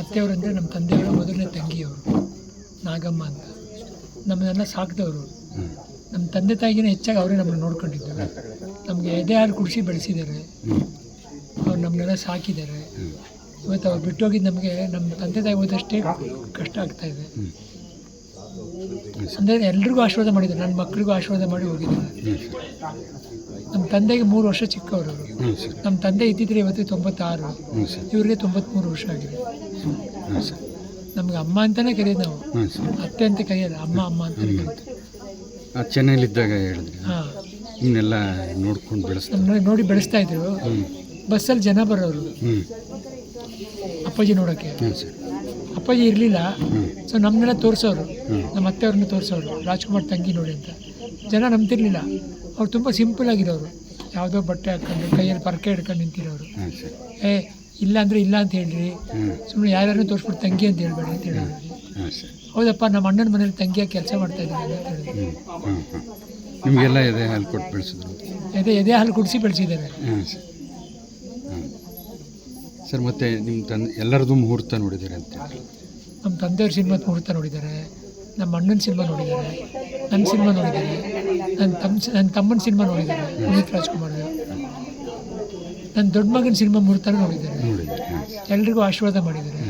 ಅತ್ತೆಯವರು ಅಂದರೆ ನಮ್ಮ ತಂದೆಯವರ ಮೊದಲನೇ ತಂಗಿಯವರು ನಾಗಮ್ಮ ಅಂತ. ನಮ್ಮನ್ನೆಲ್ಲ ಸಾಕಿದವರು. ನಮ್ಮ ತಂದೆ ತಾಯಿಗಿನ ಹೆಚ್ಚಾಗಿ ಅವರೇ ನಮ್ಮನ್ನು ನೋಡ್ಕೊಂಡಿದ್ದು. ನಮಗೆ ಎದೆ ಹಾಲು ಕುಡಿಸಿ ಬೆಳೆಸಿದ್ದಾರೆ. ಅವ್ರು ನಮ್ಮನ್ನೆಲ್ಲ ಸಾಕಿದ್ದಾರೆ. ಇವತ್ತು ಅವ್ರು ಬಿಟ್ಟೋಗಿದ್ದು ನಮಗೆ ನಮ್ಮ ತಂದೆ ತಾಯಿ ಹೋದಷ್ಟೇ ಕಷ್ಟ ಆಗ್ತಾಯಿದೆ. ಅಂದರೆ ಎಲ್ರಿಗೂ ಆಶೀರ್ವಾದ ಮಾಡಿದ್ದಾರೆ, ನನ್ನ ಮಕ್ಕಳಿಗೂ ಆಶೀರ್ವಾದ ಮಾಡಿ ಹೋಗಿದ್ದಾರೆ. ನಮ್ಮ ತಂದೆಗೆ 3 ವರ್ಷ ಚಿಕ್ಕವರು. ನಮ್ಮ ತಂದೆ ಇದ್ದಿದ್ರೆ ಇವತ್ತು 96, ಇವರಿಗೆ 93 ವರ್ಷ ಆಗಿದೆ. ನಮ್ಗೆ ಅಮ್ಮ ಅಂತಲೇ ಕರೆಯೋದು ನಾವು, ಅತ್ತೆ ಅಂತ ಕರೆಯೋದು, ಅಮ್ಮ ಅಮ್ಮ ಅಂತಲೇ ಕರೀತೀವಿ. ಚೆನ್ನೈಲಿದ್ದಾಗ ಹೇಳಿದ್ರಿ. ಹಾಂ, ಇನ್ನೆಲ್ಲ ನೋಡ್ಕೊಂಡು ನಮ್ಮನ್ನ ನೋಡಿ ಬೆಳೆಸ್ತಾ ಇದ್ರು. ಬಸ್ಸಲ್ಲಿ ಜನ ಬರೋರು ಅಪ್ಪಾಜಿ ನೋಡೋಕ್ಕೆ. ಅಪ್ಪಾಜಿ ಇರಲಿಲ್ಲ, ಸೊ ನಮ್ಮನ್ನೆಲ್ಲ ತೋರಿಸೋರು, ನಮ್ಮ ಅತ್ತೆಯವ್ರನ್ನ ತೋರಿಸೋರು, ರಾಜ್ಕುಮಾರ್ ತಂಗಿ ನೋಡಿ ಅಂತ. ಜನ ನಂಬ್ತಿರ್ಲಿಲ್ಲ. ಅವ್ರು ತುಂಬ ಸಿಂಪಲ್ ಆಗಿರೋರು, ಯಾವುದೋ ಬಟ್ಟೆ ಹಾಕ್ಕೊಂಡು ಕೈಯಲ್ಲಿ ಪರಕೆ ಹಿಡ್ಕೊಂಡು ನಿಂತಿರೋರು. ಇಲ್ಲ ಅಂದರೆ ಇಲ್ಲ ಅಂತ ಹೇಳ್ರಿ, ಸುಮ್ಮನೆ ಯಾರ್ಯಾರನ್ನೂ ತೋರಿಸ್ಬಿಟ್ಟು ತಂಗಿ ಅಂತ ಹೇಳ್ಬೇಡಿ ಅಂತ ಹೇಳೋರು. ಹೌದಪ್ಪ, ನಮ್ಮ ಅಣ್ಣನ ಮನೇಲಿ ತಂಗಿಯಾಗಿ ಕೆಲಸ ಮಾಡ್ತಾ ಇದ್ದೀನಿ ಅಂತ ಹೇಳಿದ್ರು. ನಿಮಗೆಲ್ಲ ಎದೆ ಹಾಲು ಕೊಟ್ಟು ಬೆಳೆಸಿದ್ರು. ಎದೆ ಹಾಲು ಕುಡಿಸಿ ಬೆಳೆಸಿದ್ದಾರೆ. ಸರ್, ಮತ್ತು ನಿಮ್ಮ ತಂದೆ ಎಲ್ಲರದ್ದು ಮುಹೂರ್ತ ನೋಡಿದ್ದಾರೆ ಅಂತ. ನಮ್ಮ ತಂದೆಯವ್ರ ಸಿನಿಮಾ ಮುಹೂರ್ತ ನೋಡಿದ್ದಾರೆ, ನಮ್ಮ ಅಣ್ಣನ ಸಿನಿಮಾ ನೋಡಿದ್ದಾರೆ, ನನ್ನ ಸಿನಿಮಾ ನೋಡಿದ್ದಾರೆ, ನನ್ನ ತಮ್ಮನ ಸಿನಿಮಾ ನೋಡಿದ್ದಾರೆ, ಪುನೀತ್ ರಾಜ್ಕುಮಾರ್. ನನ್ನ ದೊಡ್ಡ ಮಗನ ಸಿನಿಮಾ ಮುಹೂರ್ತ ನೋಡಿದ್ದಾರೆ. ಎಲ್ರಿಗೂ ಆಶೀರ್ವಾದ ಮಾಡಿದ್ದಾರೆ.